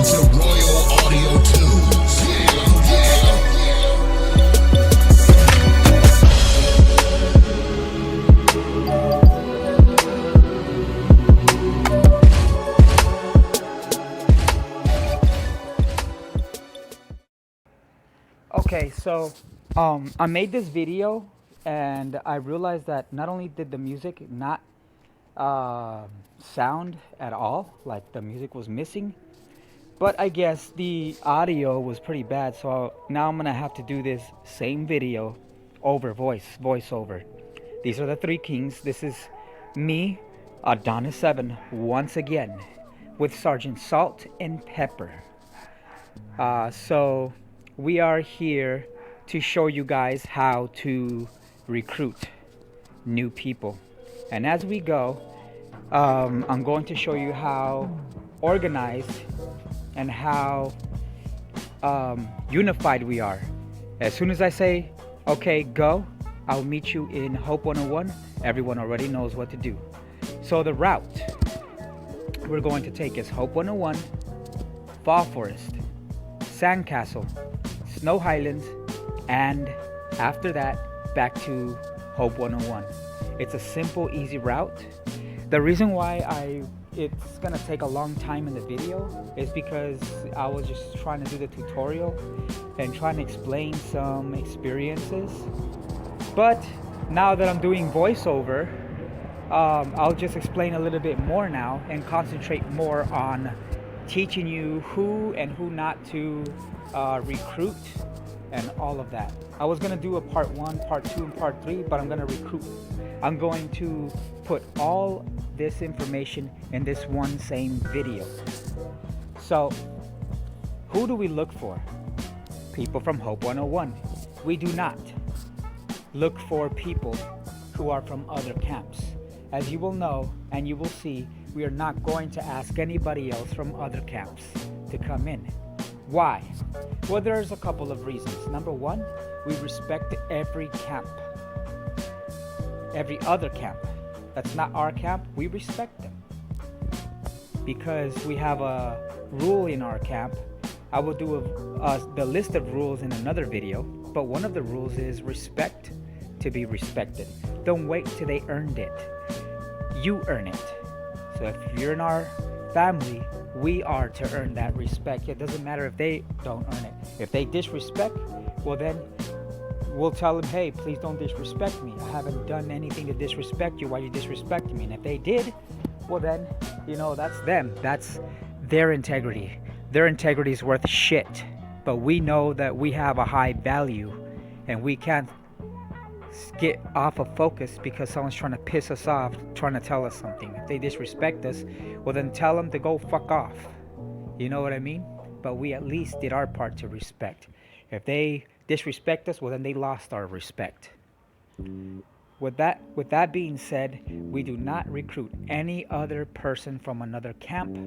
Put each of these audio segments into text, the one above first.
to Royal Audio Tunes. Okay, so I made this video and I realized that not only did the music not sound at all, like the music was missing, but I guess the audio was pretty bad. So now I'm gonna have to do this same video over voiceover. These are the three kings. This is me, Adonis 7, once again with Sergeant Salt and Pepper. So we are here to show you guys how to recruit new people. And as we go, I'm going to show you how organized and how unified we are. As soon as I say, okay, go, I'll meet you in Hope 101. Everyone already knows what to do. So the route we're going to take is Hope 101, Fall Forest, Sandcastle, Snow Highlands, and after that, back to Hope 101. It's a simple, easy route. The reason why it's gonna take a long time in the video is because I was just trying to do the tutorial and trying to explain some experiences. But now that I'm doing voiceover, I'll just explain a little bit more now and concentrate more on teaching you who and who not to recruit and all of that. I was gonna do a part 1, part 2, and part 3, but I'm gonna recruit. I'm going to put all this information in this one same video. So, who do we look for? People from Hope 101. We do not look for people who are from other camps. As you will know and you will see, we are not going to ask anybody else from other camps to come in. Why? Well, there's a couple of reasons. Number one, we respect every camp. Every other camp that's not our camp, we respect them. Because we have a rule in our camp. I will do the list of rules in another video, but one of the rules is respect to be respected. Don't wait till they earned it. You earn it. So if you're in our family, we are to earn that respect. It doesn't matter if they don't earn it. If they disrespect, well then we'll tell them, hey, please don't disrespect me. I haven't done anything to disrespect you. Why are you disrespecting me? And if they did, well then, that's them. That's their integrity. Their integrity is worth shit. But we know that we have a high value and we can't get off of focus because someone's trying to piss us off, trying to tell us something. If they disrespect us, well then tell them to go fuck off. You know what I mean? But we at least did our part to respect. If they disrespect us, well then they lost our respect. With that being said, we do not recruit any other person from another camp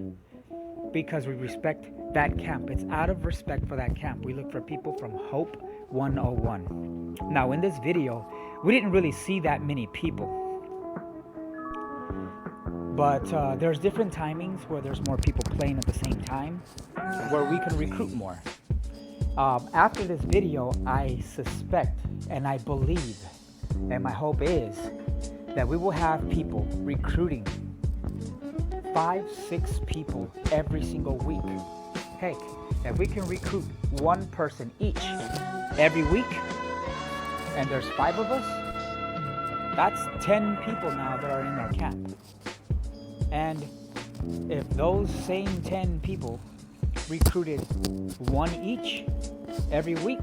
because we respect that camp. It's out of respect for that camp. We look for people from Hope 101. Now in this video, we didn't really see that many people. But there's different timings where there's more people playing at the same time, where we can recruit more. After this video, I suspect and I believe, and my hope is, that we will have people recruiting 5, 6 people every single week. Hey, if we can recruit one person each every week, and there's 5 of us, that's 10 people now that are in our camp. And if those same 10 people recruited 1 each every week,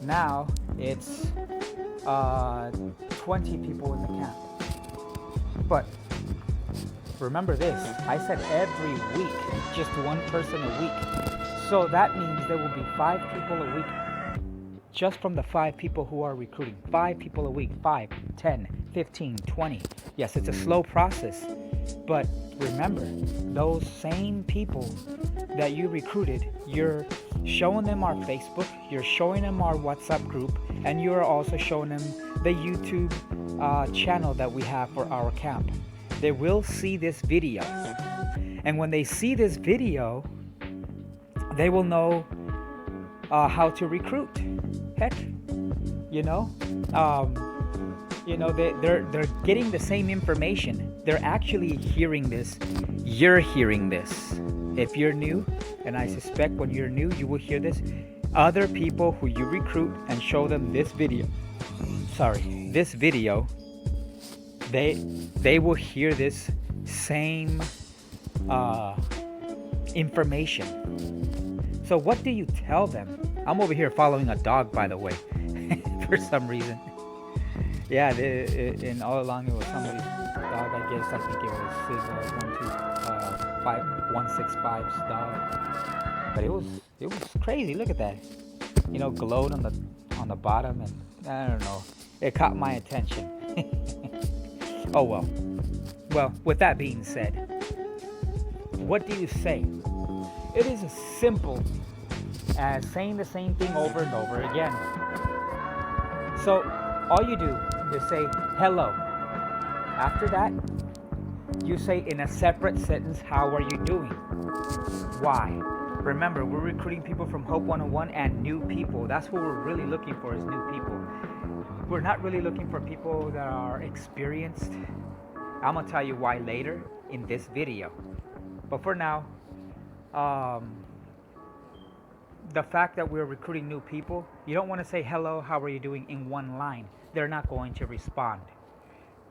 now it's 20 people in the camp. But remember this, I said every week, just 1 person a week. So that means there will be 5 people a week just from the 5 people who are recruiting. 5 people a week, 5, 10, 15, 20. Yes, it's a slow process, but remember, those same people that you recruited, you're showing them our Facebook, you're showing them our WhatsApp group, and you're also showing them the YouTube channel that we have for our camp. They will see this video, and when they see this video, they will know how to recruit. Heck, you know, um, they're getting the same information. They're actually hearing this. You're hearing this. If you're new, and I suspect when you're new, you will hear this. Other people who you recruit and show them this video. This video. They will hear this same information. So what do you tell them? I'm over here following a dog, by the way, for some reason. Yeah, and all along it was somebody's dog. I guess I think it was his 165's dog. But it was crazy. Look at that. Glowed on the bottom, and I don't know. It caught my attention. Oh well. Well, with that being said, what do you say? It is as simple as saying the same thing over and over again. So all you do is say hello. After that, you say in a separate sentence, how are you doing? Why? Remember, we're recruiting people from Hope 101 and new people. That's what we're really looking for, is new people. We're not really looking for people that are experienced. I'm going to tell you why later in this video. But for now, the fact that we're recruiting new people, you don't want to say hello, how are you doing in one line. They're not going to respond.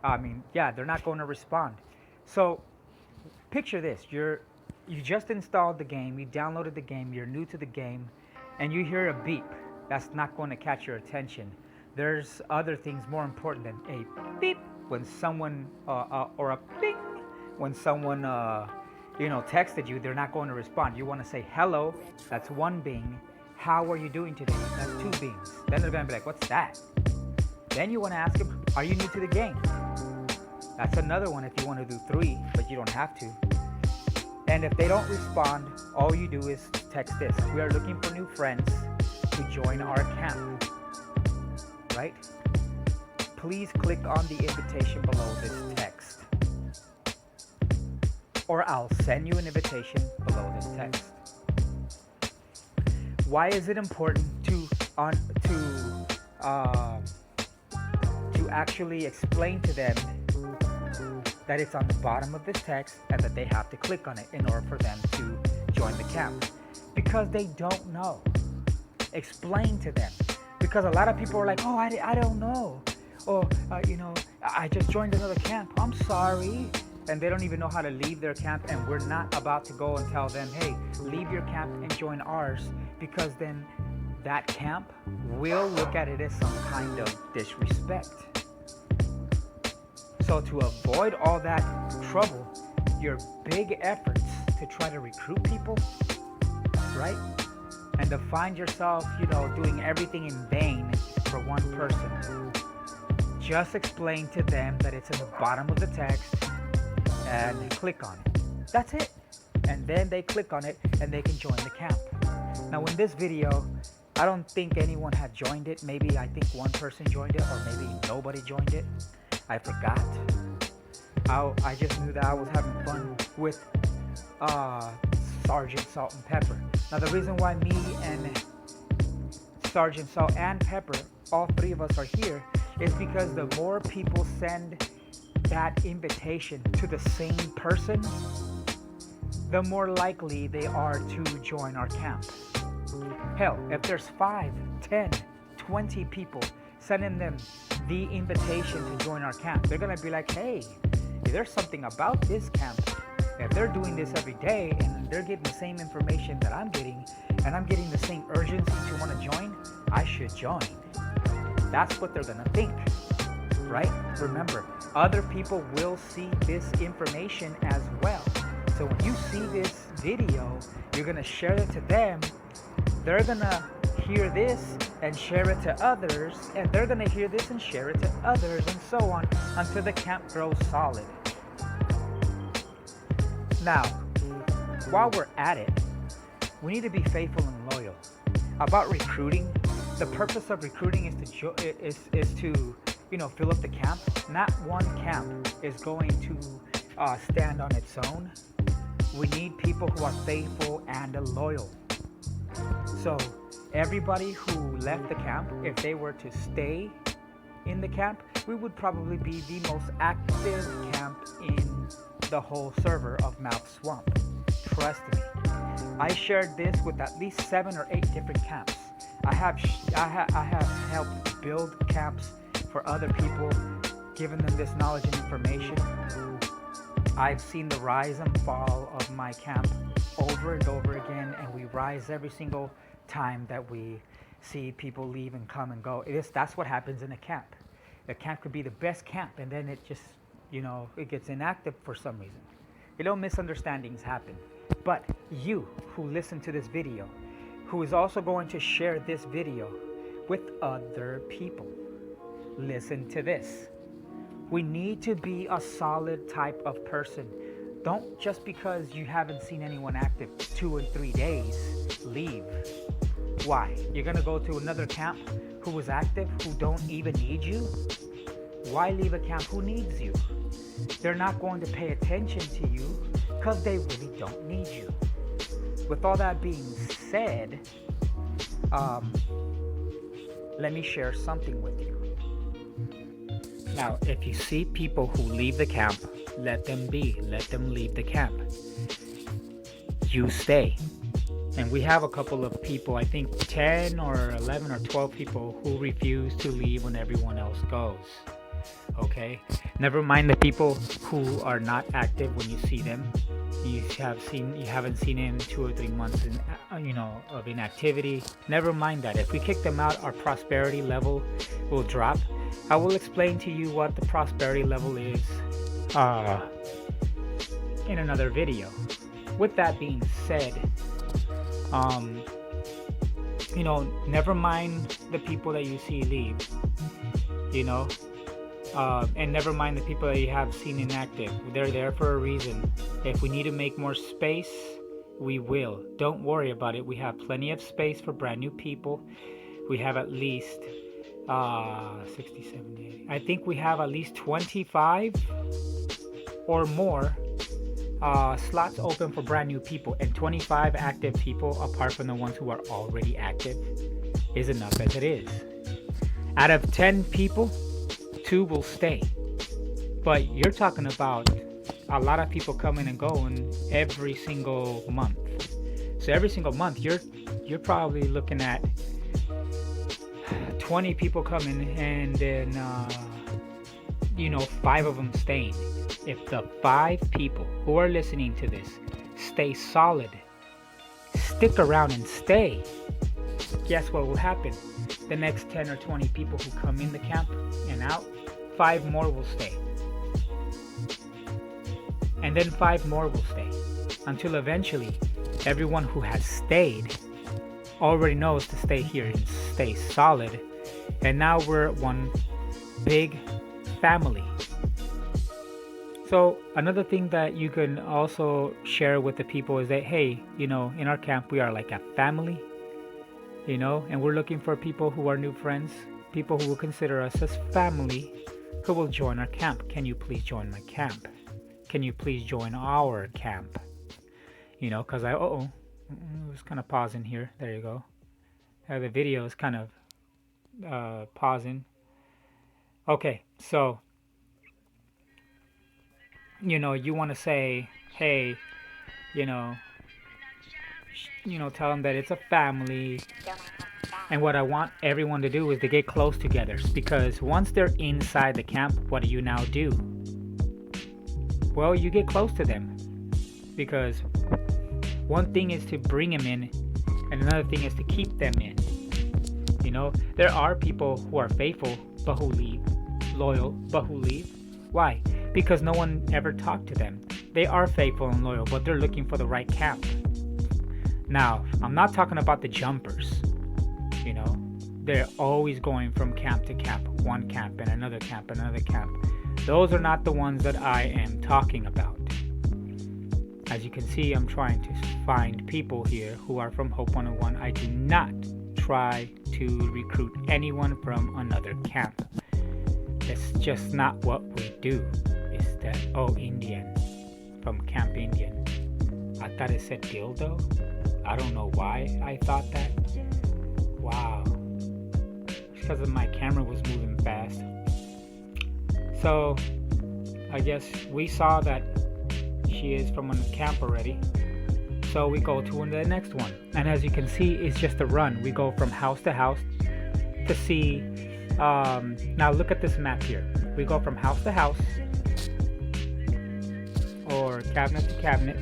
They're not going to respond. So picture this. You just installed the game, you downloaded the game, you're new to the game, and you hear a beep. That's not going to catch your attention. There's other things more important than a beep when someone or a bing when someone texted you. They're not going to respond. You want to say hello. That's one bing. How are you doing today? That's two bings. Then they're going to be like, what's that? Then you want to ask them, are you new to the game? That's another one if you want to do three, but you don't have to. And if they don't respond, all you do is text this. We are looking for new friends to join our camp. Right? Please click on the invitation below this text. Or I'll send you an invitation below this text. Why is it important to actually explain to them that it's on the bottom of this text and that they have to click on it in order for them to join the camp? Because they don't know. Explain to them. Because a lot of people are like, oh, I don't know. Or, I just joined another camp. I'm sorry. And they don't even know how to leave their camp. And we're not about to go and tell them, hey, leave your camp and join ours. Because then that camp will look at it as some kind of disrespect. So to avoid all that trouble, your big efforts to try to recruit people, right? And to find yourself, doing everything in vain for one person. Just explain to them that it's in the bottom of the text and click on it. That's it. And then they click on it and they can join the camp. Now in this video, I don't think anyone had joined it. Maybe I think one person joined it, or maybe nobody joined it. I forgot. I just knew that I was having fun with Sergeant Salt and Pepper. Now the reason why me and Sergeant Salt and Pepper, all three of us are here, is because the more people send that invitation to the same person, the more likely they are to join our camp. Hell, if there's 5, 10, 20 people sending them the invitation to join our camp, they're gonna be like, hey, there's something about this camp. If they're doing this every day and they're getting the same information that I'm getting, and I'm getting the same urgency to want to join, I should join. That's what they're gonna think, right? Remember, other people will see this information as well. So when you see this video, you're gonna share it to them. They're gonna hear this and share it to others, and they're gonna hear this and share it to others, and so on until the camp grows solid. Now, while we're at it, we need to be faithful and loyal. About recruiting, the purpose of recruiting is to fill up the camp. Not one camp is going to stand on its own. We need people who are faithful and loyal. So everybody who left the camp, if they were to stay in the camp, we would probably be the most active camp in the whole server of Mouth Swamp. Trust me. I shared this with at least 7 or 8 different camps. I have helped build camps for other people, giving them this knowledge and information. I've seen the rise and fall of my camp over and over again, and we rise every single time that we see people leave and come and go. That's what happens in a camp. A camp could be the best camp, and then it just, it gets inactive for some reason. Misunderstandings happen. But you who listen to this video, who is also going to share this video with other people, listen to this. We need to be a solid type of person. Don't just because you haven't seen anyone active 2 or 3 days, leave. Why? You're gonna go to another camp who was active, who don't even need you? Why leave a camp who needs you? They're not going to pay attention to you because they really don't need you. With all that being said, let me share something with you. Now, if you see people who leave the camp, let them be. Let them leave the camp. You stay. And we have a couple of people, I think 10 or 11 or 12 people who refuse to leave when everyone else goes. Okay? Never mind the people who are not active when you see them. You haven't seen him 2 or 3 months of inactivity. Never mind that. If we kick them out, our prosperity level will drop. I will explain to you what the prosperity level is in another video. With that being said, never mind the people that you see leave, and never mind the people that you have seen inactive. They're there for a reason. If we need to make more space, we will. Don't worry about it. We have plenty of space for brand new people. We have at least 60, 70, 80. I think we have at least 25 or more slots open for brand new people, and 25 active people apart from the ones who are already active is enough as it is. Out of 10 people, 2 will stay. But you're talking about a lot of people coming and going every single month. So every single month you're probably looking at 20 people coming, and then 5 of them staying. If the 5 people who are listening to this stay solid, stick around and stay, guess what will happen? The next 10 or 20 people who come in the camp and out, 5 more will stay. And then 5 more will stay. Until eventually, everyone who has stayed already knows to stay here and stay solid. And now we're one big family. So another thing that you can also share with the people is that, hey, in our camp, we are like a family, and we're looking for people who are new friends, people who will consider us as family, who will join our camp. Can you please join my camp? Can you please join our camp? Because it was kind of pausing here. There you go. The video is kind of pausing. Okay, so you want to say, hey, tell them that it's a family. And what I want everyone to do is to get close together, because once they're inside the camp, what do you now do? Well, you get close to them, because one thing is to bring them in, and another thing is to keep them in. There are people who are faithful but who leave, loyal but who leave. Why? Because no one ever talked to them. They are faithful and loyal, but they're looking for the right camp. Now, I'm not talking about the jumpers. They're always going from camp to camp, one camp and another camp and another camp. Those are not the ones that I am talking about. As you can see, I'm trying to find people here who are from Hope 101. I do not try to recruit anyone from another camp. That's just not what we do. Is that, Indian, from Camp Indian. I thought it said dildo. I don't know why I thought that. Wow. Because my camera was moving fast. So I guess we saw that she is from a camp already. So we go to the next one. And as you can see, it's just a run. We go from house to house to see. Now look at this map here. We go from house to house, or cabinet to cabinet.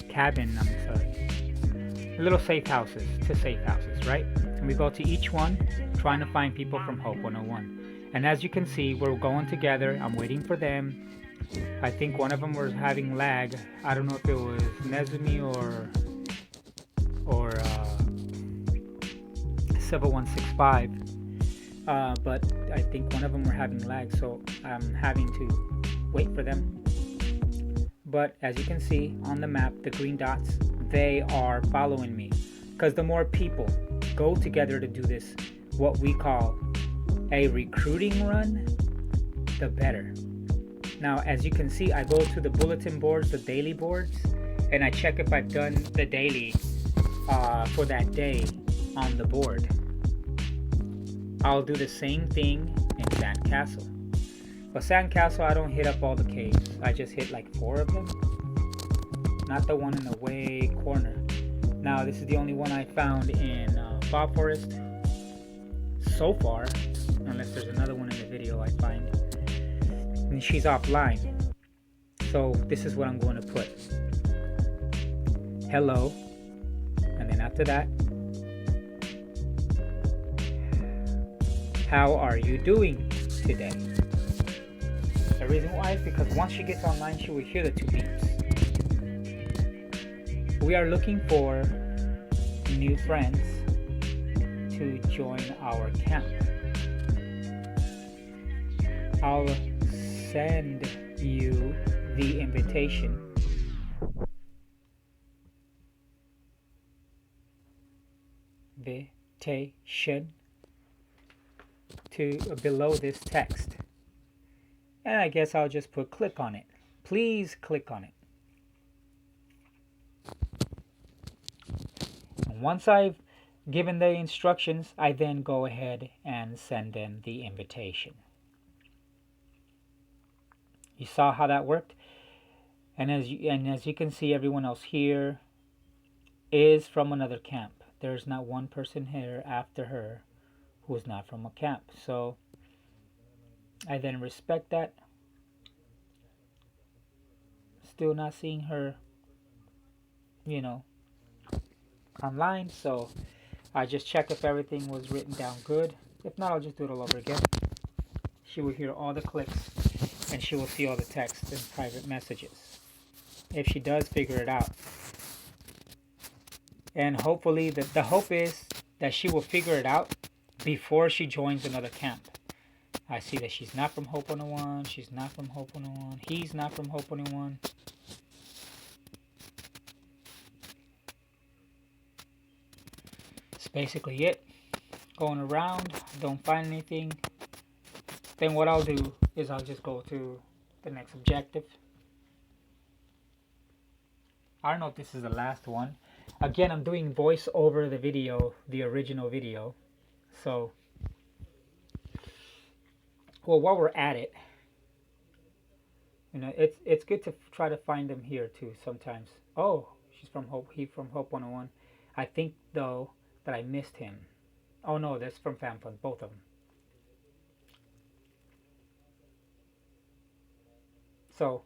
Cabin, I'm sorry. Little safe houses to safe houses, right? And we go to each one trying to find people from Hope 101. And as you can see, we're going together. I'm waiting for them. I think one of them was having lag. I don't know if it was Nezumi or Civil 165. But I think one of them were having lag, so I'm having to wait for them. But as you can see on the map, the green dots, they are following me. Because the more people go together to do this, what we call a recruiting run, the better. Now, as you can see, I go to the bulletin boards, the daily boards, and I check if I've done the daily for that day on the board. I'll do the same thing in Sandcastle. But Sandcastle, I don't hit up all the caves. I just hit like 4 of them. Not the one in the way corner. Now, this is the only one I found in Fog Forest so far. Unless there's another one in the video I find. And she's offline. So this is what I'm going to put. Hello. And then after that, how are you doing today? The reason why is because once she gets online, she will hear the 2 beeps. We are looking for new friends to join our camp. I'll send you the invitation. Invitation to below this text. And I guess I'll just put click on it. Please click on it. And once I've given the instructions, I then go ahead and send them the invitation. You saw how that worked? And as you can see, everyone else here is from another camp. There's not one person here after her who is not from a camp. So I then respect that. Still not seeing her, online. So I just check if everything was written down good. If not, I'll just do it all over again. She will hear all the clicks and she will see all the text and private messages. If she does figure it out. And hopefully, the hope is that she will figure it out before she joins another camp. I see that she's not from Hope 101. She's not from Hope 101. He's not from Hope 101. That's basically it. Going around, don't find anything. Then what I'll do is I'll just go to the next objective. I don't know if this is the last one. Again, I'm doing voice over the video, the original video. So, well, while we're at it, it's good to try to find them here too sometimes. Oh, she's from Hope. He from Hope 101. I think though that I missed him. Oh no, that's from FamFun, both of them. So,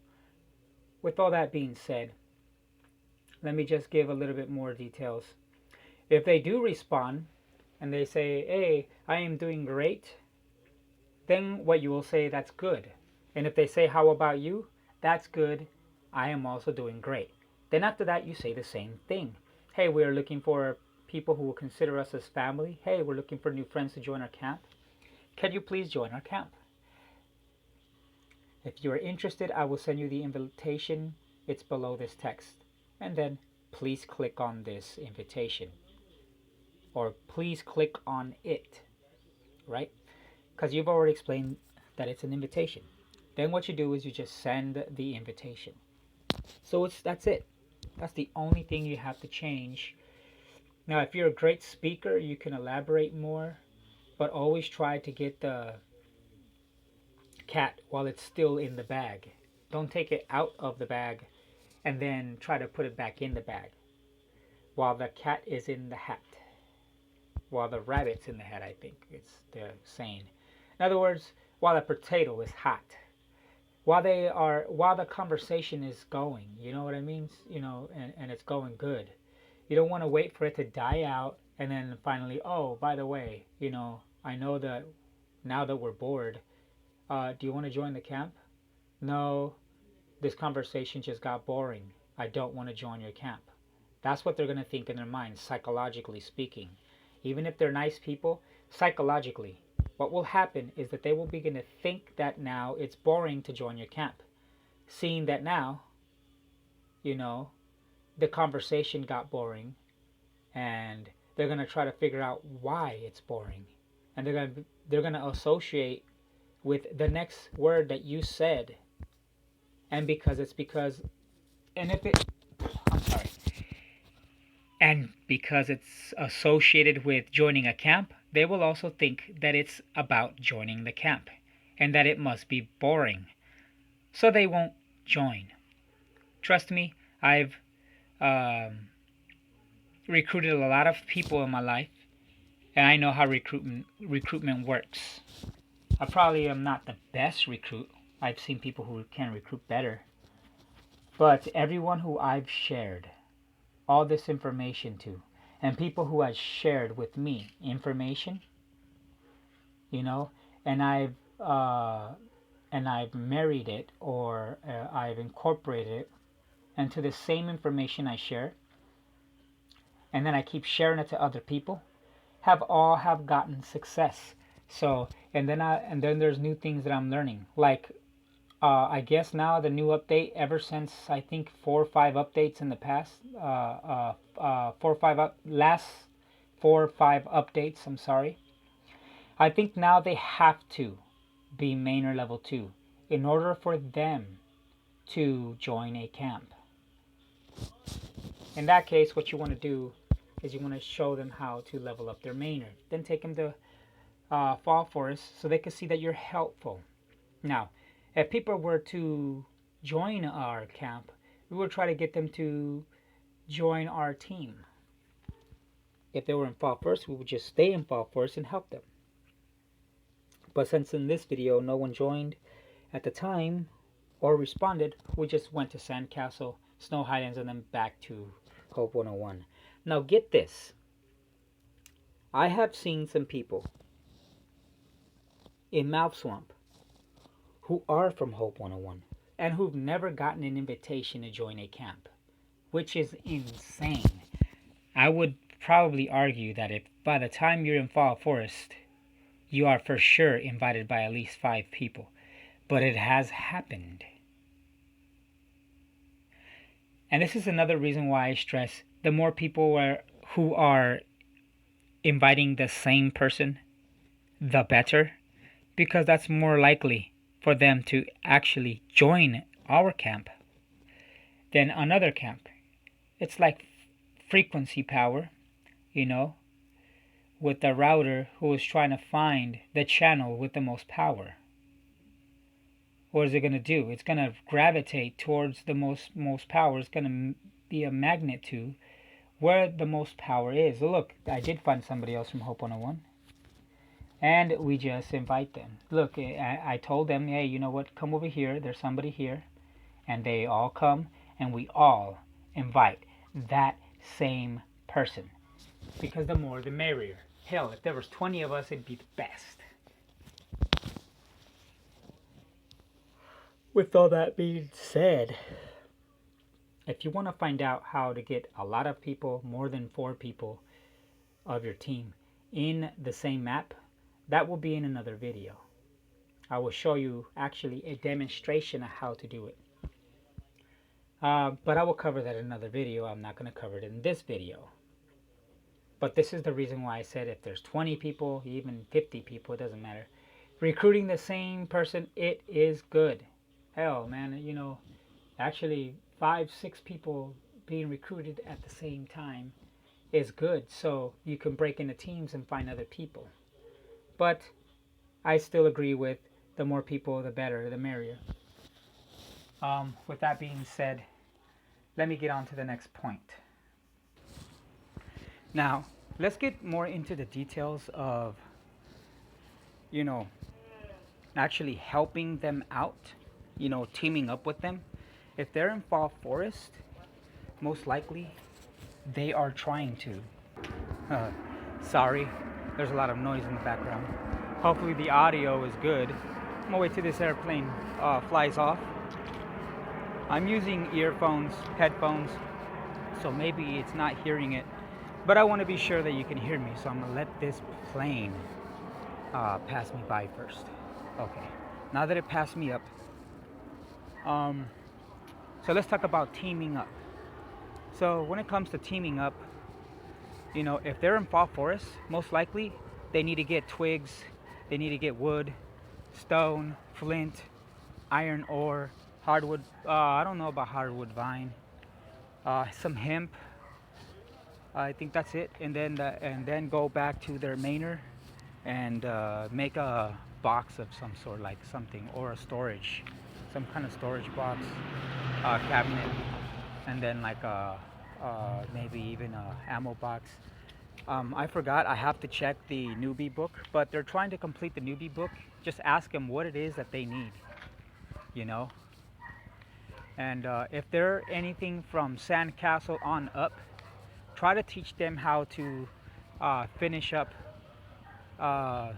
with all that being said, let me just give a little bit more details. If they do respond and they say, hey, I am doing great, then what you will say, that's good. And if they say, how about you? That's good. I am also doing great. Then after that, you say the same thing. Hey, we are looking for people who will consider us as family. Hey, we're looking for new friends to join our camp. Can you please join our camp? If you are interested, I will send you the invitation. It's below this text. And then please click on this invitation. Or please click on it. Right? Because you've already explained that it's an invitation. Then what you do is you just send the invitation. So that's it. That's the only thing you have to change. Now, if you're a great speaker, you can elaborate more, but always try to get the cat while it's still in the bag. Don't take it out of the bag and then try to put it back in the bag while the cat is in the hat. While the rabbit's in the hat, I think it's the saying. In other words, while the potato is hot. While the conversation is going, you know what I mean? And it's going good. You don't want to wait for it to die out and then finally, oh, by the way, I know that now that we're bored, do you want to join the camp? No, this conversation just got boring. I don't want to join your camp. That's what they're going to think in their minds, psychologically speaking. Even if they're nice people, psychologically, what will happen is that they will begin to think that now it's boring to join your camp. Seeing that now, the conversation got boring, and they're going to try to figure out why it's boring. And they're going to associate with the next word that you said. And and if it I'm sorry. And because it's associated with joining a camp, they will also think that it's about joining the camp and that it must be boring. So they won't join. Trust me, I've recruited a lot of people in my life, and I know how recruitment works. I probably am not the best recruit. I've seen people who can recruit better. But everyone who I've shared all this information to, and people who have shared with me information, and I've married it, or I've incorporated it into the same information I share, and then I keep sharing it to other people, have gotten success. So and then there's new things that I'm learning, like I guess now the new update, ever since I think 4 or 5 updates in the past, last 4 or 5 updates, I'm sorry. I think now they have to be main or level 2 in order for them to join a camp. In that case, what you want to do is you want to show them how to level up their mainer. Then take them to Fall Forest so they can see that you're helpful. Now, if people were to join our camp, we would try to get them to join our team. If they were in Fall Forest, we would just stay in Fall Forest and help them. But since in this video no one joined at the time or responded, we just went to Sandcastle, Snow Highlands, and then back to Hope 101. Now get this. I have seen some people in Mouth Swamp who are from Hope 101 and who've never gotten an invitation to join a camp, which is insane. I would probably argue that if by the time you're in Fall Forest, you are for sure invited by at least 5 people. But it has happened. And this is another reason why I stress the more people who are inviting the same person, the better, because that's more likely for them to actually join our camp than another camp. It's like frequency power, with the router who is trying to find the channel with the most power. What is it going to do? It's going to gravitate towards the most power. It's going to be a magnet to where the most power is. Look, I did find somebody else from Hope 101. And we just invite them. Look, I told them, hey, you know what? Come over here. There's somebody here. And they all come, and we all invite that same person. Because the more, the merrier. Hell, if there was 20 of us, it'd be the best. With all that being said, if you want to find out how to get a lot of people, more than 4 people of your team, in the same map, that will be in another video. I will show you actually a demonstration of how to do it. But I will cover that in another video. I'm not going to cover it in this video. But this is the reason why I said if there's 20 people, even 50 people, it doesn't matter. Recruiting the same person, it is good. Hell, man, actually 5, 6 people being recruited at the same time is good, so you can break into teams and find other people. But I still agree with the more people, the better, the merrier. With that being said, let me get on to the next point. Now, let's get more into the details of, you know, actually helping them out, teaming up with them. If they're in fall forest, most likely they are trying to. Sorry, there's a lot of noise in the background. Hopefully the audio is good. I'm gonna wait till this airplane flies off. I'm using earphones, headphones, so maybe it's not hearing it, but I want to be sure that you can hear me, so I'm gonna let this plane pass me by first. Okay, now that it passed me up, so let's talk about teaming up. So when it comes to teaming up, if they're in fall forest, most likely they need to get twigs, they need to get wood, stone, flint, iron ore, hardwood. I don't know about hardwood vine. Some hemp. I think that's it. And then go back to their mainer and make a box of some sort, like something, or a storage, some kind of storage box, cabinet, and then like maybe even a ammo box. I forgot. I have to check the newbie book, but they're trying to complete the newbie book. Just ask them what it is that they need, And if they're anything from sandcastle on up, try to teach them how to finish up, the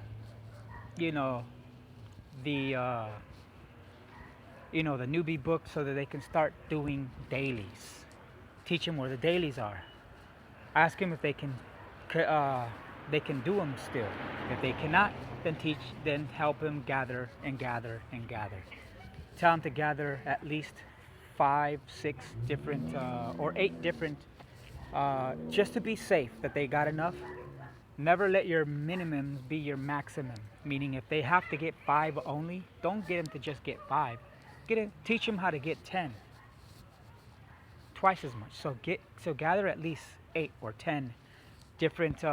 the newbie book, so that they can start doing dailies. Teach them where the dailies are. Ask them if they can do them still. If they cannot, then help them gather and gather and gather. Tell them to gather at least 5, 6 different or 8 different, just to be safe that they got enough. Never let your minimum be your maximum. Meaning, if they have to get 5 only, don't get them to just get 5. Teach them how to get 10, twice as much. So gather at least 8 or 10 different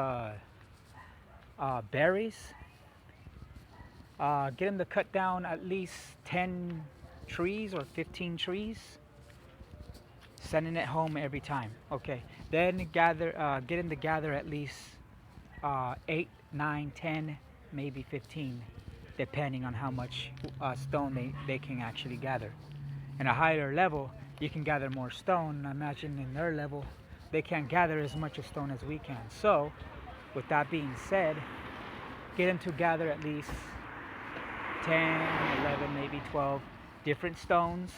berries. Get them to cut down at least 10 trees or 15 trees. Sending it home every time. Okay. Then get them to gather at least 8, 9, 10, maybe 15, depending on how much stone they can actually gather. In a higher level, you can gather more stone. I imagine in their level, they can't gather as much of stone as we can. So, with that being said, get them to gather at least 10, 11, maybe 12 different stones.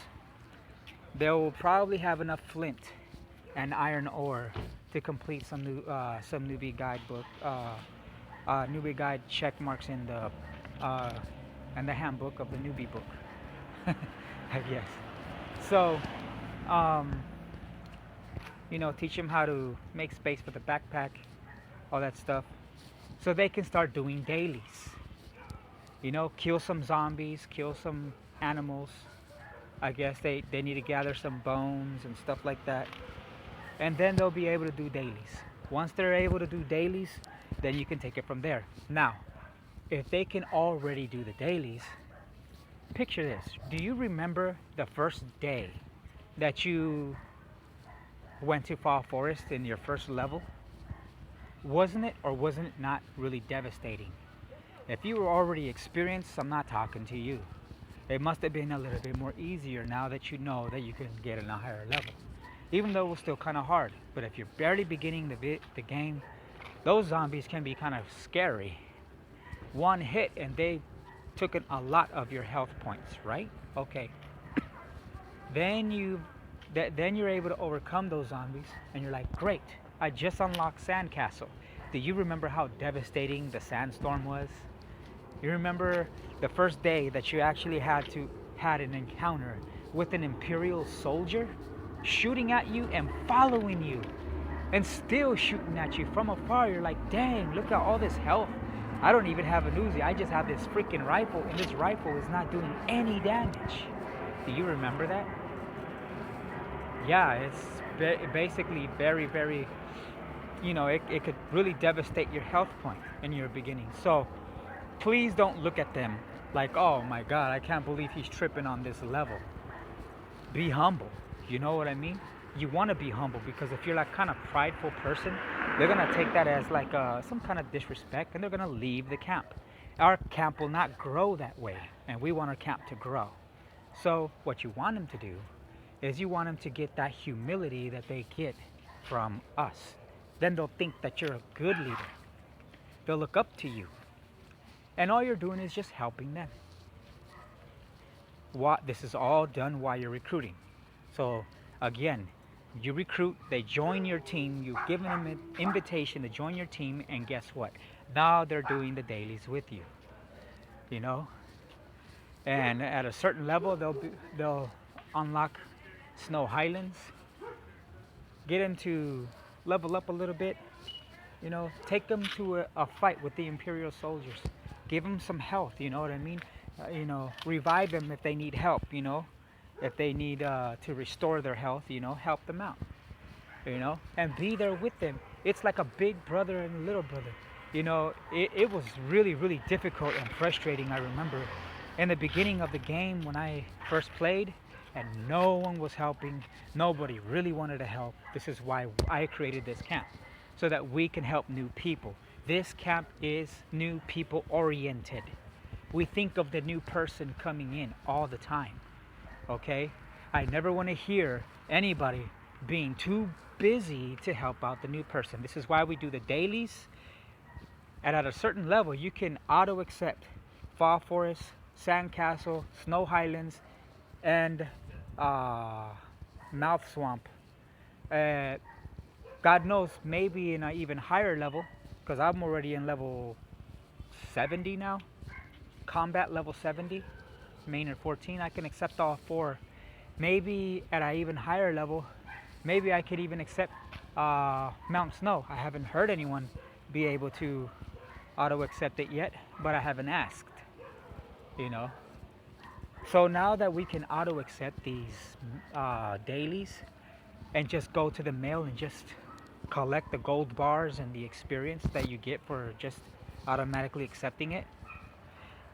They will probably have enough flint and iron ore to complete some newbie guidebook, newbie guide check marks in the handbook of the newbie book. Yes. So, teach them how to make space for the backpack, all that stuff, so they can start doing dailies. Kill some zombies, kill some animals. I guess they need to gather some bones and stuff like that. And then they'll be able to do dailies. Once they're able to do dailies, then you can take it from there. Now, if they can already do the dailies, picture this. Do you remember the first day that you went to Fall Forest in your first level? Wasn't it not really devastating? If you were already experienced, I'm not talking to you. It must have been a little bit more easier now that you know that you can get in a higher level. Even though it was still kind of hard. But if you're barely beginning the game, those zombies can be kind of scary. One hit and they took a lot of your health points, right? Okay. Then you're able to overcome those zombies, and you're like, great, I just unlocked Sandcastle. Do you remember how devastating the sandstorm was? You remember the first day that you actually had an encounter with an Imperial soldier shooting at you and following you and still shooting at you from afar? You're like, dang, look at all this health. I don't even have an Uzi. I just have this freaking rifle, and this rifle is not doing any damage. Do you remember that? yeah, it's basically very, very, it could really devastate your health point in your beginning. So please don't look at them like, oh my God, I can't believe he's tripping on this level. Be humble. You know what I mean? You want to be humble, because if you're like kind of prideful person, they're gonna take that as like some kind of disrespect, and they're gonna leave the camp. Our camp will not grow that way, and we want our camp to grow. So what you want them to do is you want them to get that humility that they get from us. Then they'll think that you're a good leader. They'll look up to you, and all you're doing is just helping them. This is all done while you're recruiting. So again, you recruit, they join your team, you've given them an invitation to join your team, and guess what? Now they're doing the dailies with you. You know? And at a certain level they'll unlock Snow Highlands, get them to level up a little bit, take them to a fight with the Imperial soldiers. Give them some health, you know what I mean? Revive them if they need help, if they need to restore their health, help them out, and be there with them. It's like a big brother and a little brother. It was really, really difficult and frustrating. I remember in the beginning of the game when I first played, and no one was helping. Nobody really wanted to help. This is why I created this camp, so that we can help new people. This camp is new people oriented. We think of the new person coming in all the time. Okay? I never want to hear anybody being too busy to help out the new person. This is why we do the dailies. And at a certain level, you can auto accept Fall Forest, Sandcastle, Snow Highlands, and Mouth Swamp. God knows, maybe in an even higher level, because I'm already in level 70 now. Combat level 70, main and 14. I can accept all four. Maybe at an even higher level, maybe I could even accept Mount Snow. I haven't heard anyone be able to auto accept it yet, but I haven't asked, So now that we can auto accept these dailies and just go to the mail and just collect the gold bars and the experience that you get for just automatically accepting it,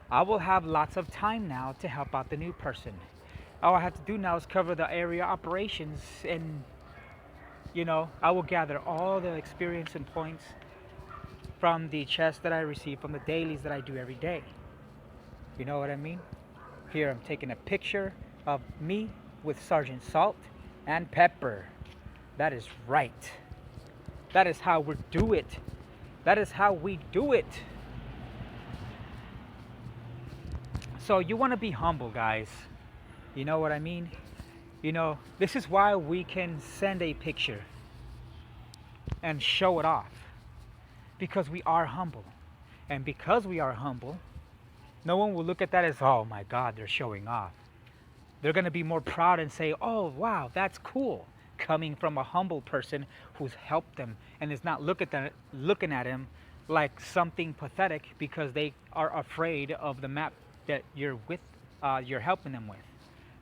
I will have lots of time now to help out the new person. All I have to do now is cover the area operations, and I will gather all the experience and points from the chests that I receive from the dailies that I do every day. You know what I mean? Here I'm taking a picture of me with Sergeant Salt and Pepper. That is right. That is how we do it. That is how we do it. So you want to be humble, guys. You know what I mean? This is why we can send a picture and show it off. Because we are humble. And because we are humble, no one will look at that as, oh my God, they're showing off. They're going to be more proud and say, oh wow, that's cool, coming from a humble person who's helped them and is not looking at him like something pathetic because they are afraid of the map that you're helping them with.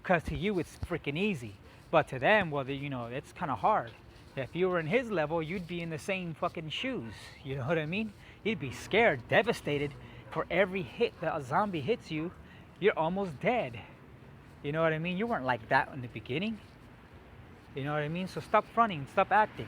Because to you it's freaking easy, but to them, well, it's kind of hard. If you were in his level, you'd be in the same fucking shoes. You know what I mean? You'd be scared, devastated. For every hit that a zombie hits you, you're almost dead. You know what I mean? You weren't like that in the beginning. You know what I mean? So stop fronting, stop acting.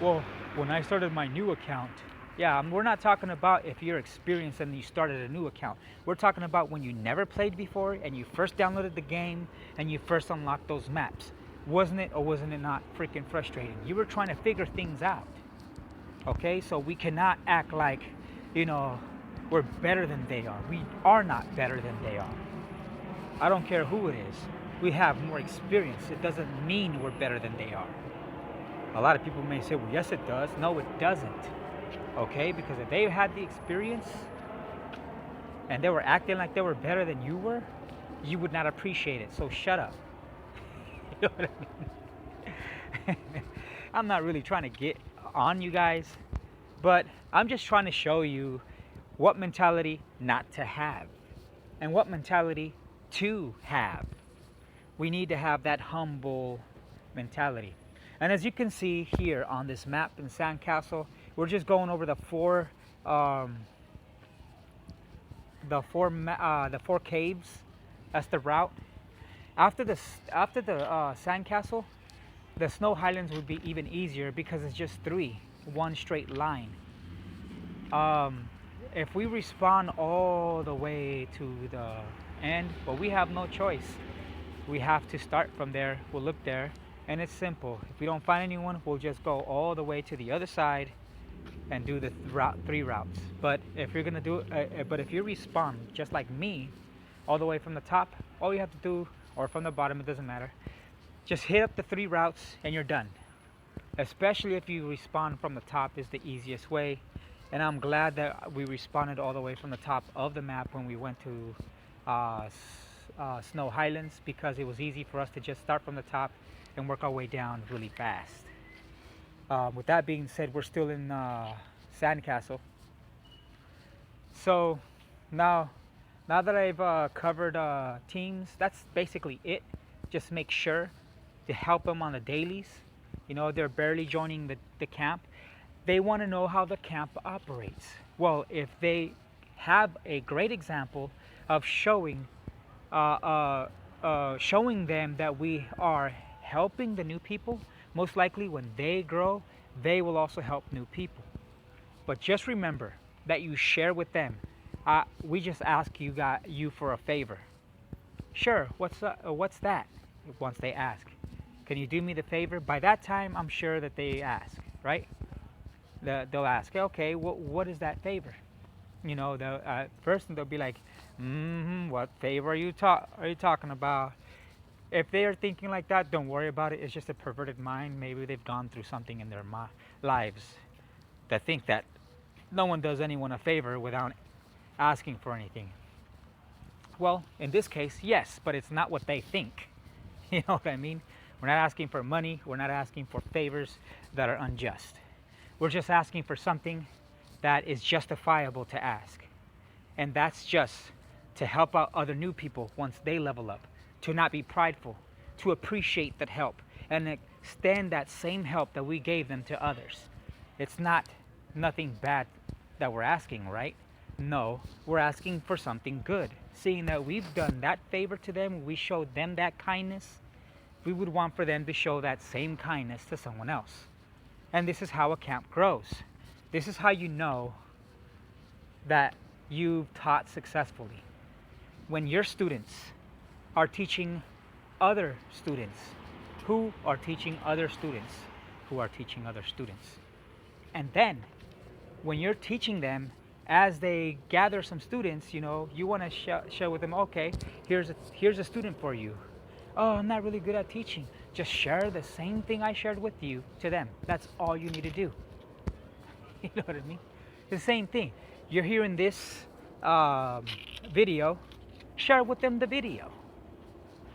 Well, when I started my new account, we're not talking about if you're experienced and you started a new account. We're talking about when you never played before and you first downloaded the game and you first unlocked those maps. Wasn't it, or wasn't it not freaking frustrating? You were trying to figure things out. Okay, so we cannot act like, we're better than they are. We are not better than they are. I don't care who it is. We have more experience. It doesn't mean we're better than they are. A lot of people may say, well, yes, it does. No, it doesn't. Okay, because if they had the experience and they were acting like they were better than you were, you would not appreciate it. So shut up. You know what I mean? I'm not really trying to get on you guys, but I'm just trying to show you what mentality not to have and what mentality to have. We need to have that humble mentality. And as you can see here on this map in Sandcastle, we're just going over um, the four caves. That's the route. After the Sandcastle, the Snow Highlands would be even easier because it's just one straight line. Um, if we respawn all the way to the end, well, we have no choice. We have to start from there. We'll look there, and it's simple. If we don't find anyone, we'll just go all the way to the other side and do the three routes. But if you're gonna but if you respawn just like me, all the way from the top, all you have to do, or from the bottom, it doesn't matter. Just hit up the three routes and you're done. Especially if you respawn from the top is the easiest way. And I'm glad that we respawned all the way from the top of the map when we went to Snow Highlands, because it was easy for us to just start from the top and work our way down really fast. With that being said, we're still in Sandcastle. So now that I've covered teams, that's basically it. Just make sure to help them on the dailies. You know, they're barely joining the camp. They want to know how the camp operates. Well, if they have a great example of showing them that we are helping the new people, most likely when they grow, they will also help new people. But just remember that you share with them. We just ask you for a favor. Sure, what's that? Once they ask, can you do me the favor? By that time, I'm sure that they ask, right? They'll ask, okay, what is that favor? You know, first they'll be like, what favor are you talking about? If they are thinking like that, don't worry about it. It's just a perverted mind. Maybe they've gone through something in their lives that think that no one does anyone a favor without asking for anything. Well, in this case, yes, but it's not what they think. You know what I mean? We're not asking for money. We're not asking for favors that are unjust. We're just asking for something that is justifiable to ask. And that's just to help out other new people once they level up, to not be prideful, to appreciate that help and extend that same help that we gave them to others. It's nothing bad that we're asking, right? No, we're asking for something good. Seeing that we've done that favor to them, we showed them that kindness, we would want for them to show that same kindness to someone else. And this is how a camp grows. This is how you know that you've taught successfully. When your students are teaching other students who are teaching other students who are teaching other students. And then when you're teaching them, as they gather some students, you know, you want to share with them, okay, here's a student for you. Oh, I'm not really good at teaching. Just share the same thing I shared with you to them. That's all you need to do. You know what I mean? It's the same thing. You're hearing this video, share with them the video.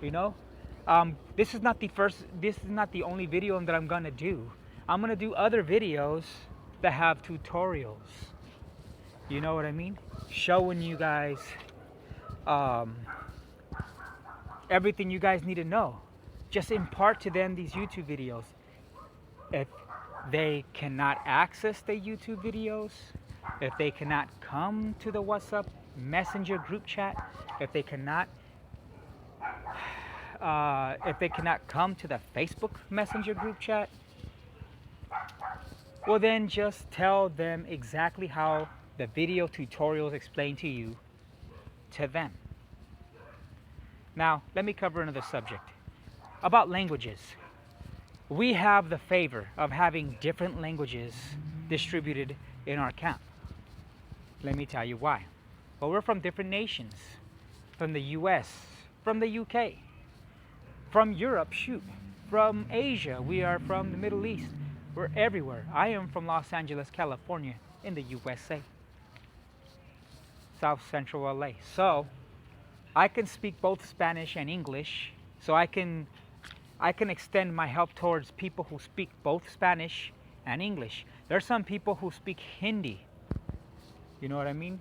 You know, this is not the only video that I'm gonna do. I'm gonna do other videos that have tutorials. You know what I mean? Showing you guys everything you guys need to know. Just impart to them these YouTube videos. If they cannot access the YouTube videos, if they cannot come to the WhatsApp Messenger group chat, if they cannot come to the Facebook Messenger group chat, well then just tell them exactly how the video tutorials explain to you to them. Now, let me cover another subject about languages. We have the favor of having different languages distributed in our camp. Let me tell you why. Well, we're from different nations, from the US, from the UK, from Europe, from Asia. We are from the Middle East. We're everywhere. I am from Los Angeles, California, in the USA, South Central LA. So I can speak both Spanish and English, so I can extend my help towards people who speak both Spanish and English. There are some people who speak Hindi. You know what I mean?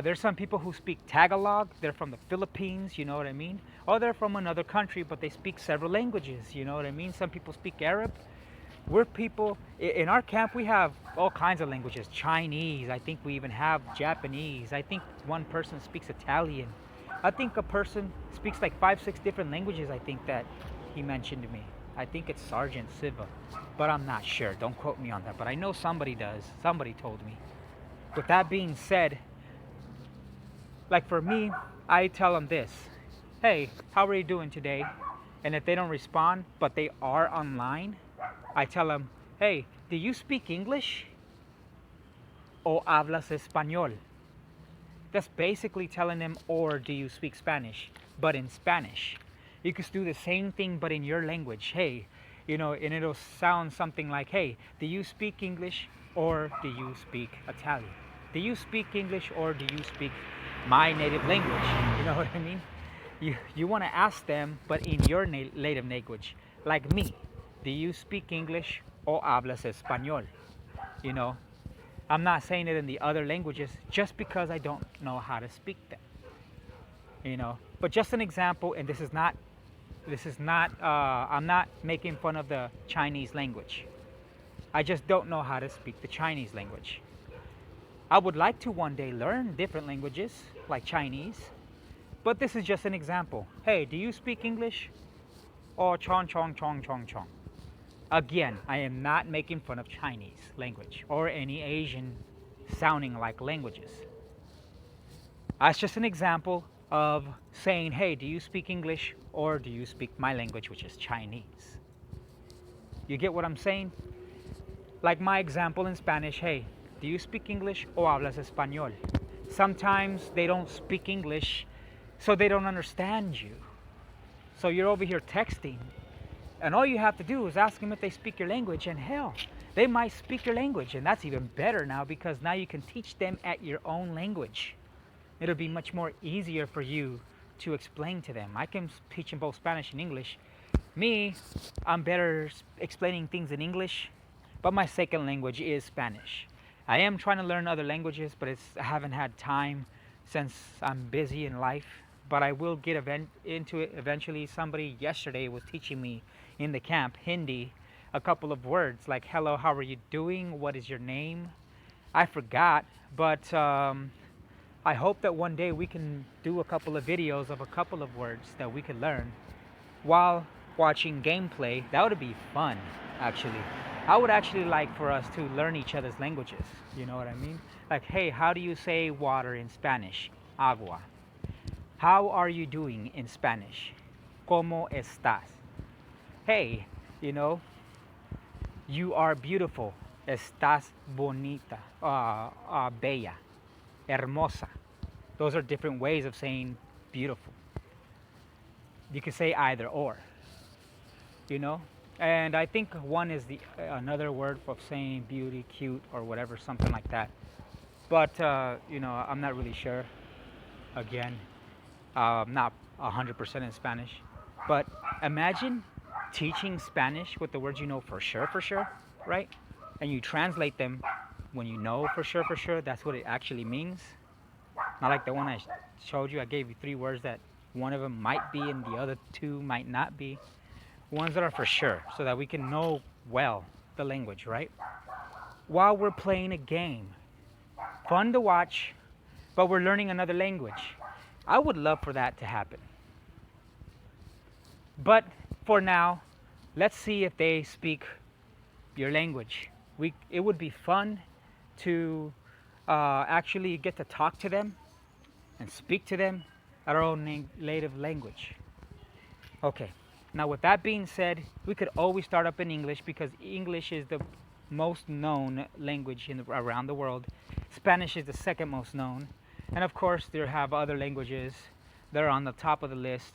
There's some people who speak Tagalog. They're from the Philippines. You know what I mean? Oh, they're from another country, but they speak several languages. You know what I mean? Some people speak Arab. We're people in our camp. We have all kinds of languages. Chinese. I think we even have Japanese. I think one person speaks Italian. I think a person speaks like 5, 6 different languages. I think that he mentioned to me. I think it's Sergeant Siva, but I'm not sure. Don't quote me on that. But I know somebody does. Somebody told me. With that being said, like for me, I tell them this: hey, how are you doing today? And if they don't respond, but they are online, I tell them, hey, do you speak English? O hablas español? That's basically telling them, or do you speak Spanish? But in Spanish. You could do the same thing, but in your language. Hey, and it'll sound something like, hey, do you speak English or do you speak Italian? Do you speak English or do you speak my native language? You know what I mean? You want to ask them, but in your native language. Like me, do you speak English or hablas español? You know, I'm not saying it in the other languages just because I don't know how to speak them. But just an example, and this is not I'm not making fun of the Chinese language. I just don't know how to speak the Chinese language. I would like to one day learn different languages like Chinese, but this is just an example. Hey, do you speak English? Or chong chong chong chong chong. Again, I am not making fun of Chinese language or any Asian sounding like languages. That's just an example of saying, hey, do you speak English or do you speak my language, which is Chinese? You get what I'm saying? Like my example in Spanish, hey, do you speak English o hablas español? Sometimes they don't speak English, so they don't understand you. So you're over here texting, and all you have to do is ask them if they speak your language, and hell, they might speak your language, and that's even better now because now you can teach them at your own language. It'll be much more easier for you to explain to them. I can teach them both Spanish and English. Me, I'm better explaining things in English, but my second language is Spanish. I am trying to learn other languages, but I haven't had time since I'm busy in life. But I will get into it eventually. Somebody yesterday was teaching me in the camp Hindi a couple of words like hello, how are you doing? What is your name? I forgot, but I hope that one day we can do a couple of videos of a couple of words that we could learn while watching gameplay. That would be fun, actually. I would actually like for us to learn each other's languages. You know what I mean? Like, hey, how do you say water in Spanish? Agua. How are you doing in Spanish? ¿Cómo estás? Hey, you are beautiful. Estás bonita. Bella. Hermosa. Those are different ways of saying beautiful. You could say either or. And I think one is another word of saying beauty, cute, or whatever, something like that. But I'm not really sure. Again, not 100% in Spanish. But imagine teaching Spanish with the words you know for sure, right? And you translate them when you know for sure, that's what it actually means. Not like the one I showed you. I gave you 3 words that one of them might be and the other 2 might not be. Ones that are for sure, so that we can know well the language, right? While we're playing a game. Fun to watch, but we're learning another language. I would love for that to happen. But for now, let's see if they speak your language. It would be fun to actually get to talk to them and speak to them at our own native language. Okay, now with that being said, we could always start up in English because English is the most known language around the world. Spanish is the second most known. And of course, there have other languages that are on the top of the list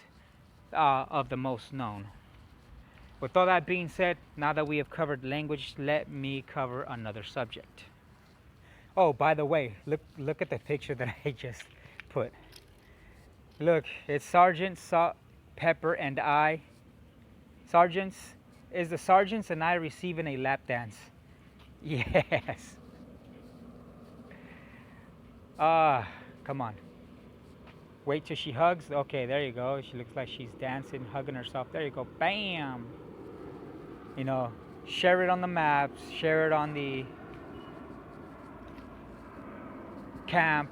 of the most known. With all that being said, now that we have covered language, let me cover another subject. Oh, by the way, look at the picture that I just put. Look, it's Sergeant Pepper and I. The sergeants and I receiving a lap dance. Yes. Come on. Wait till she hugs. Okay, there you go. She looks like she's dancing, hugging herself. There you go. Bam. You know, share it on the maps, share it on the camp,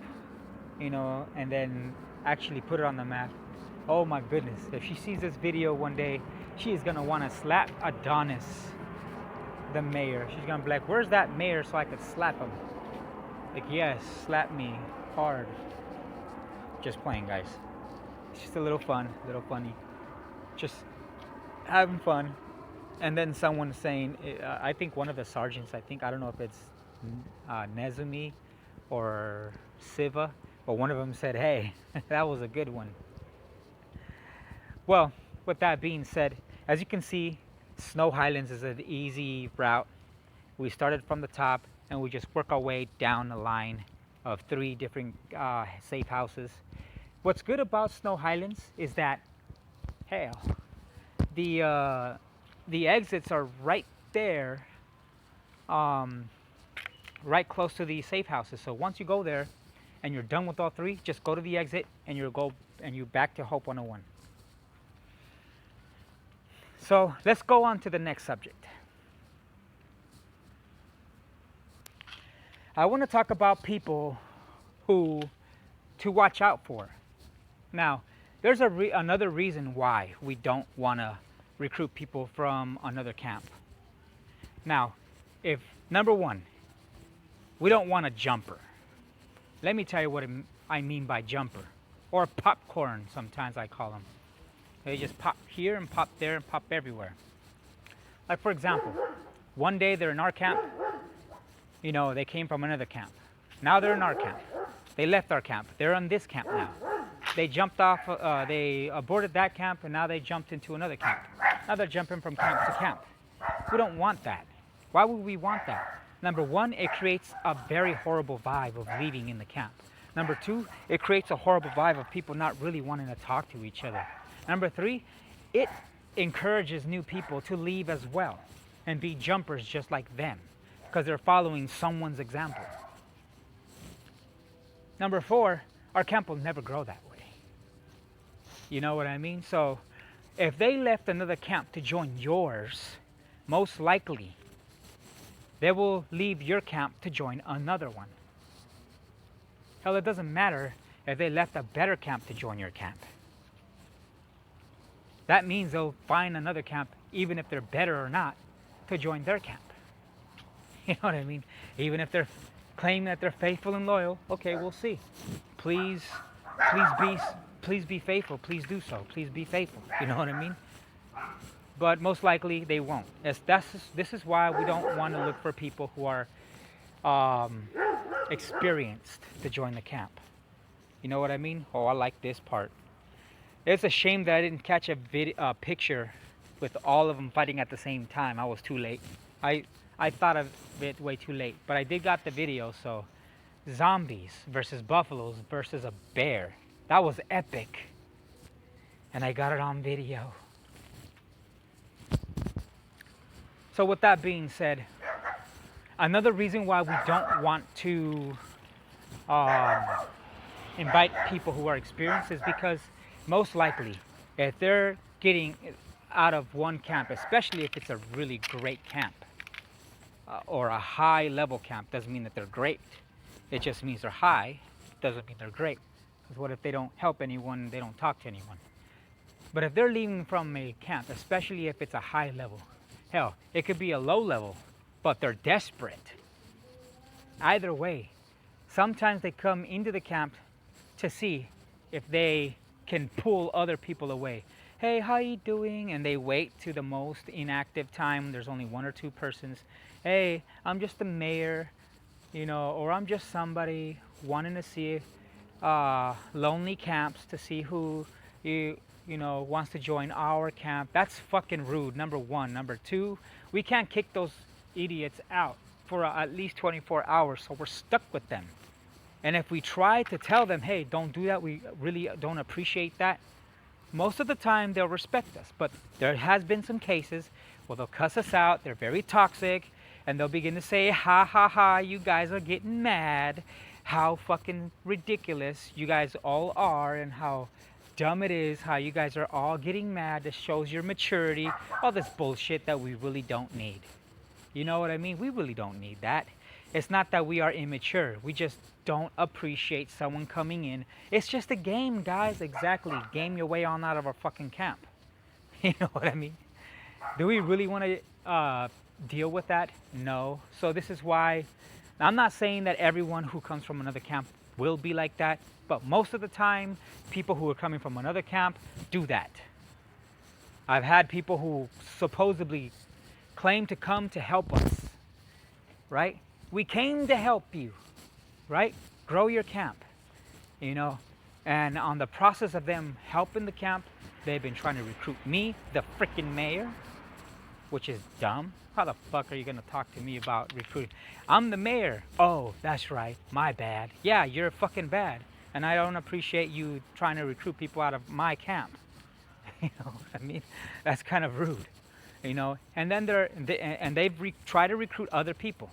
you know, and then actually put it on the map. Oh my goodness. If she sees this video one day, she is going to want to slap Adonis, the mayor. She's going to be like, where's that mayor so I could slap him? Like, yes, slap me hard. Just playing, guys. It's just a little fun, a little funny. Just having fun. And then someone saying, I think one of the sergeants, I don't know if it's Nezumi or Siva, but one of them said, hey, that was a good one. Well, with that being said, as you can see, Snow Highlands is an easy route. We started from the top and we just work our way down a line of 3 different safe houses. What's good about Snow Highlands is that, hell, the exits are right there, right close to the safe houses. So once you go there and you're done with all 3, just go to the exit and you're back to Hope 101. So let's go on to the next subject. I want to talk about people who to watch out for. Now, there's another reason why we don't want to recruit people from another camp. Now, if number 1, we don't want a jumper. Let me tell you what I mean by jumper, or popcorn. Sometimes I call them. They just pop here and pop there and pop everywhere. Like, for example, one day they're in our camp. You know, they came from another camp. Now they're in our camp. They left our camp. They're in this camp now. They jumped off, they aborted that camp, and now they jumped into another camp. Now they're jumping from camp to camp. We don't want that. Why would we want that? Number 1, it creates a very horrible vibe of leaving in the camp. Number 2, it creates a horrible vibe of people not really wanting to talk to each other. Number 3, it encourages new people to leave as well and be jumpers just like them because they're following someone's example. Number 4, our camp will never grow that way. You know what I mean? So if they left another camp to join yours, most likely they will leave your camp to join another one. Hell, it doesn't matter if they left a better camp to join your camp. That means they'll find another camp, even if they're better or not, to join their camp. You know what I mean? Even if they're claiming that they're faithful and loyal, okay, we'll see. Please be faithful. Please do so. Please be faithful. You know what I mean? But most likely they won't. This is why we don't want to look for people who are experienced to join the camp. You know what I mean? Oh, I like this part. It's a shame that I didn't catch a picture with all of them fighting at the same time. I was too late. I thought of it way too late, but I did got the video. So, zombies versus buffaloes versus a bear. That was epic, and I got it on video. So with that being said, another reason why we don't want to invite people who are experienced is because most likely, if they're getting out of one camp, especially if it's a really great camp or a high level camp, doesn't mean that they're great. It just means they're high, doesn't mean they're great. Because what if they don't help anyone, they don't talk to anyone? But if they're leaving from a camp, especially if it's a high level, hell, it could be a low level, but they're desperate. Either way, sometimes they come into the camp to see if they can pull other people away. Hey, how you doing? And they wait to the most inactive time. There's only 1 or 2 persons. Hey, I'm just the mayor, you know, or I'm just somebody wanting to see lonely camps to see who you know wants to join our camp. That's fucking rude. Number 1. Number 2, we can't kick those idiots out for at least 24 hours, so we're stuck with them. And if we try to tell them, hey, don't do that, we really don't appreciate that, most of the time they'll respect us. But there has been some cases where they'll cuss us out, they're very toxic, and they'll begin to say, ha ha ha, you guys are getting mad, how fucking ridiculous you guys all are and how dumb it is, how you guys are all getting mad. This shows your maturity, all this bullshit that we really don't need. You know what I mean? We really don't need that. It's not that we are immature. We just don't appreciate someone coming in. It's just a game, guys. Exactly. Game your way on out of our fucking camp. You know what I mean? Do we really want to deal with that? No. So this is why I'm not saying that everyone who comes from another camp will be like that, but most of the time, people who are coming from another camp do that. I've had people who supposedly claim to come to help us, right? We came to help you, right? Grow your camp, you know? And on the process of them helping the camp, they've been trying to recruit me, the freaking mayor, which is dumb. How the fuck are you gonna talk to me about recruiting? I'm the mayor. Oh, that's right. My bad. Yeah, you're fucking bad. And I don't appreciate you trying to recruit people out of my camp. You know what I mean? That's kind of rude. You know, and then they've tried to recruit other people.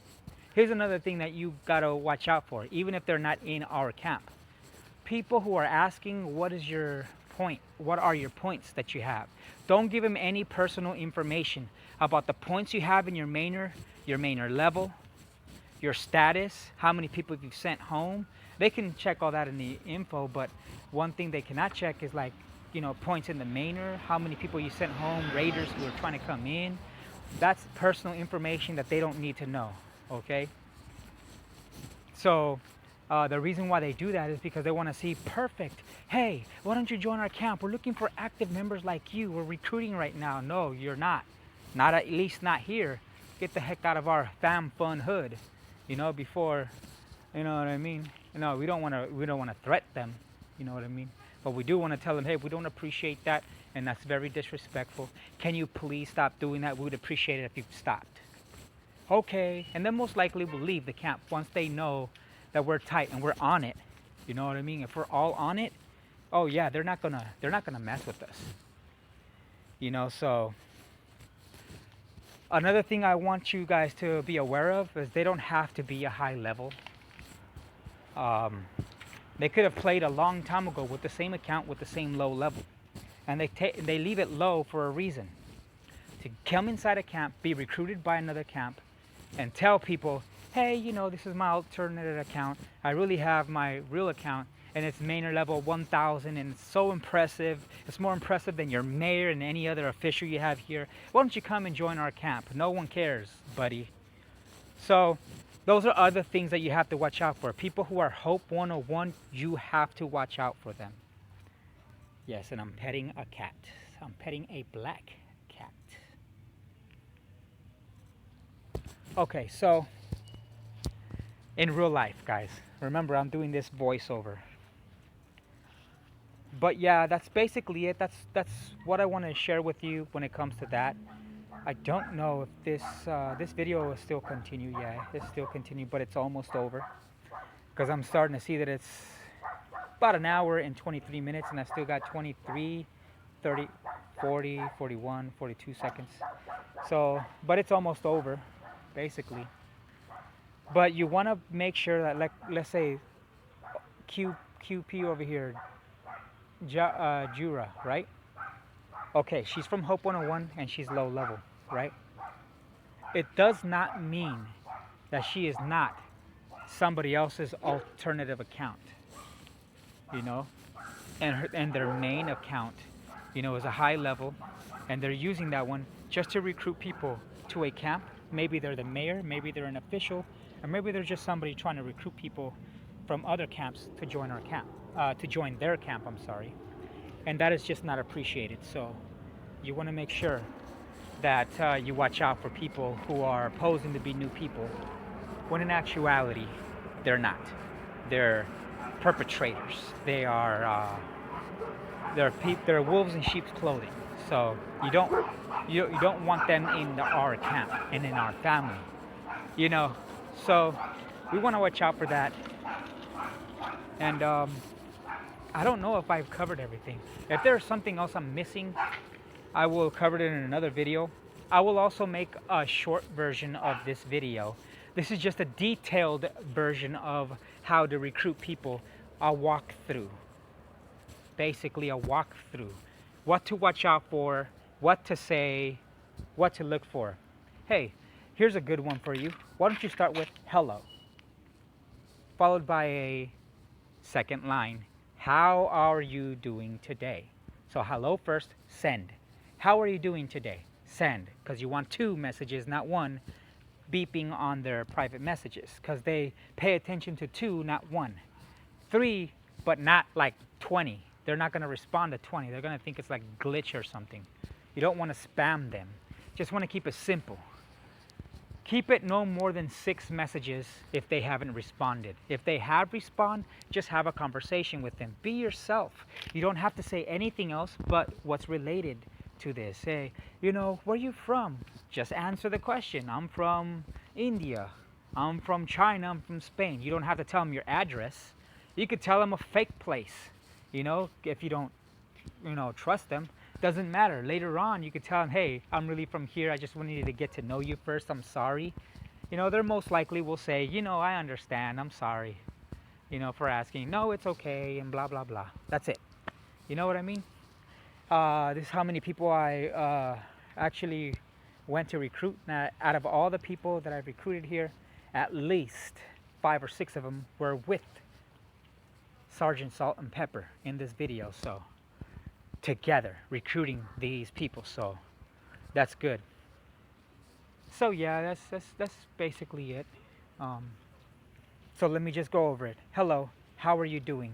Here's another thing that you gotta watch out for, even if they're not in our camp. People who are asking, what is your point? What are your points that you have? Don't give them any personal information about the points you have in your mainer level, your status, how many people you've sent home. They can check all that in the info, but one thing they cannot check is like, you know, points in the mainer, how many people you sent home, raiders who are trying to come in. That's personal information that they don't need to know, okay? So the reason why they do that is because they want to see perfect. Hey, why don't you join our camp? We're looking for active members like you. We're recruiting right now. No, you're not. Not at least not here. Get the heck out of our fam fun hood, you know, before, you know what I mean? No, we don't want to threat them, you know what I mean? But we do want to tell them, hey, we don't appreciate that, and that's very disrespectful. Can you please stop doing that? We would appreciate it if you stopped. Okay, and then most likely we'll leave the camp once they know that we're tight and we're on it. You know what I mean? If we're all on it, oh yeah, they're not gonna mess with us. You know, so another thing I want you guys to be aware of is they don't have to be a high level. They could have played a long time ago with the same account with the same low level, and they leave it low for a reason. To come inside a camp, be recruited by another camp, and tell people, hey, you know, this is my alternative account. I really have my real account, and it's mainer level 1000, and it's so impressive. It's more impressive than your mayor and any other official you have here. Why don't you come and join our camp? No one cares, buddy. So those are other things that you have to watch out for. People who are Hope 101, you have to watch out for them. Yes, and I'm petting a cat. I'm petting a black cat. Okay, so in real life, guys, remember I'm doing this voiceover. But yeah, that's basically it. That's what I want to share with you when it comes to that. I don't know if this video will still continue. Yeah, it's still continue, but it's almost over because I'm starting to see that it's about an hour and 23 minutes, and I still got 23, 30, 40, 41, 42 seconds. So, but it's almost over, basically. But you want to make sure that, like, let's say QP over here, Jura, right? Okay, she's from Hope 101 and she's low level, right? It does not mean that she is not somebody else's alternative account, you know? And their main account, you know, is a high level, and they're using that one just to recruit people to a camp. Maybe they're the mayor, maybe they're an official, or maybe they're just somebody trying to recruit people from other camps to join our camp, to join their camp, I'm sorry. And that is just not appreciated. So you want to make sure that you watch out for people who are posing to be new people, when in actuality, they're not. They're perpetrators. They are they're wolves in sheep's clothing. So you don't want them in our camp and in our family, you know. So we want to watch out for that. And I don't know if I've covered everything. If there's something else I'm missing, I will cover it in another video. I will also make a short version of this video This is just a detailed version of how to recruit people, a walkthrough. Basically, a walkthrough. What to watch out for, what to say, what to look for. Hey, here's a good one for you. Why don't you start with hello, followed by a second line. How are you doing today? So hello first, send. How are you doing today? Send, because you want two messages, not one, beeping on their private messages, because they pay attention to two, not one. Three, but not like 20. They're not going to respond to 20. They're going to think it's like glitch or something. You don't want to spam them. Just want to keep it simple. Keep it no more than 6 messages if they haven't responded. If they have responded, just have a conversation with them. Be yourself. You don't have to say anything else but what's related to this. Say, where are you from? Just answer the question. I'm from India. I'm from China. I'm from Spain. You don't have to tell them your address. You could tell them a fake place. If you don't, trust them. Doesn't matter. Later on, you could tell them, hey, I'm really from here. I just wanted to get to know you first. I'm sorry. They're most likely will say, I understand. I'm sorry, for asking. No, it's okay, and blah, blah, blah. That's it. You know what I mean? This is how many people I actually went to recruit. Now, out of all the people that I've recruited here, at least 5 or 6 of them were with Sergeant Salt and Pepper in this video. So together recruiting these people, so that's good. So yeah, that's basically it. So let me just go over it. Hello, how are you doing?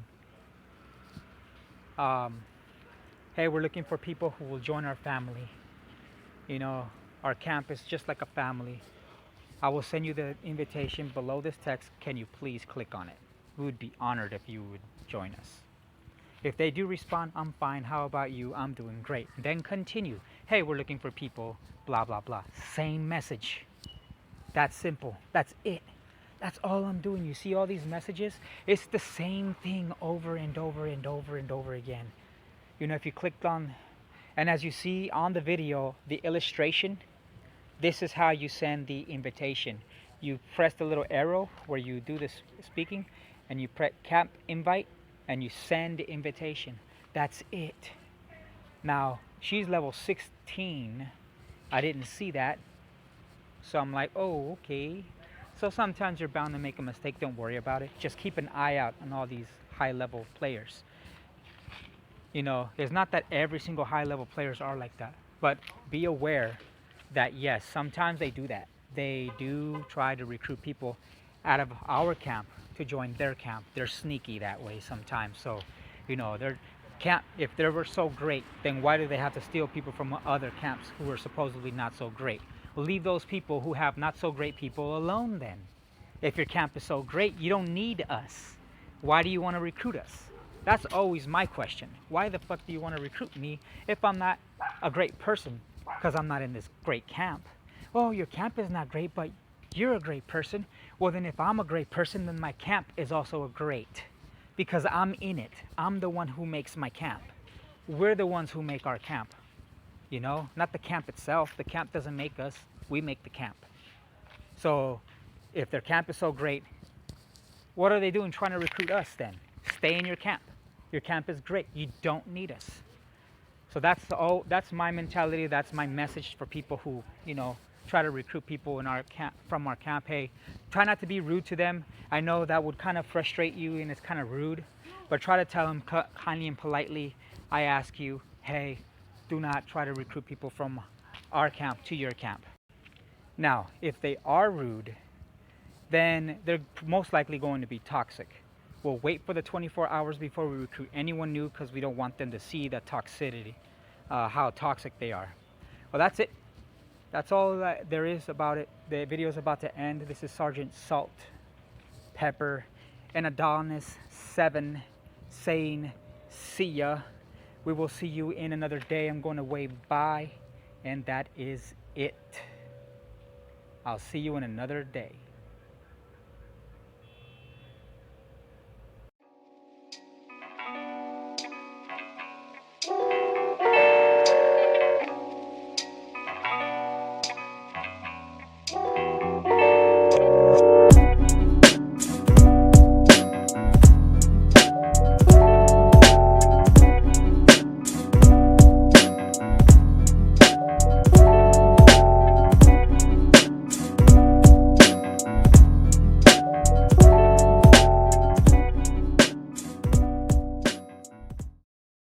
Hey, we're looking for people who will join our family. Our camp is just like a family. I will send you the invitation below this text. Can you please click on it? We would be honored if you would join us. If they do respond, I'm fine. How about you? I'm doing great. Then continue. Hey, we're looking for people, blah, blah, blah. Same message. That's simple. That's it. That's all I'm doing. You see all these messages? It's the same thing over and over and over and over again. If you clicked on, and as you see on the video, the illustration, this is how you send the invitation. You press the little arrow where you do this speaking, and you press camp invite, and you send the invitation. That's it. Now, she's level 16. I didn't see that. So I'm like, oh, okay. So sometimes you're bound to make a mistake. Don't worry about it. Just keep an eye out on all these high-level players. It's not that every single high-level players are like that. But be aware that, yes, sometimes they do that. They do try to recruit people out of our camp to join their camp. They're sneaky that way sometimes. So, their camp, if they were so great, then why do they have to steal people from other camps who are supposedly not so great? Well, leave those people who have not so great people alone then. If your camp is so great, you don't need us. Why do you want to recruit us? That's always my question. Why the fuck do you want to recruit me if I'm not a great person? Because I'm not in this great camp. Oh, your camp is not great, but you're a great person. Well, then if I'm a great person, then my camp is also a great, because I'm in it. I'm the one who makes my camp. We're the ones who make our camp. Not the camp itself. The camp doesn't make us. We make the camp. So if their camp is so great, what are they doing trying to recruit us then? Stay in your camp. Your camp is great. You don't need us. So that's my mentality. That's my message for people who, try to recruit people in our camp, from our camp. Hey, try not to be rude to them. I know that would kind of frustrate you and it's kind of rude, but try to tell them kindly and politely. I ask you, hey, do not try to recruit people from our camp to your camp. Now, if they are rude, then they're most likely going to be toxic. We'll wait for the 24 hours before we recruit anyone new, because we don't want them to see the toxicity, how toxic they are. Well, that's it. That's all that there is about it. The video is about to end. This is Sergeant Salt, Pepper, and Adonis 7 saying, see ya. We will see you in another day. I'm going to wave bye, and that is it. I'll see you in another day.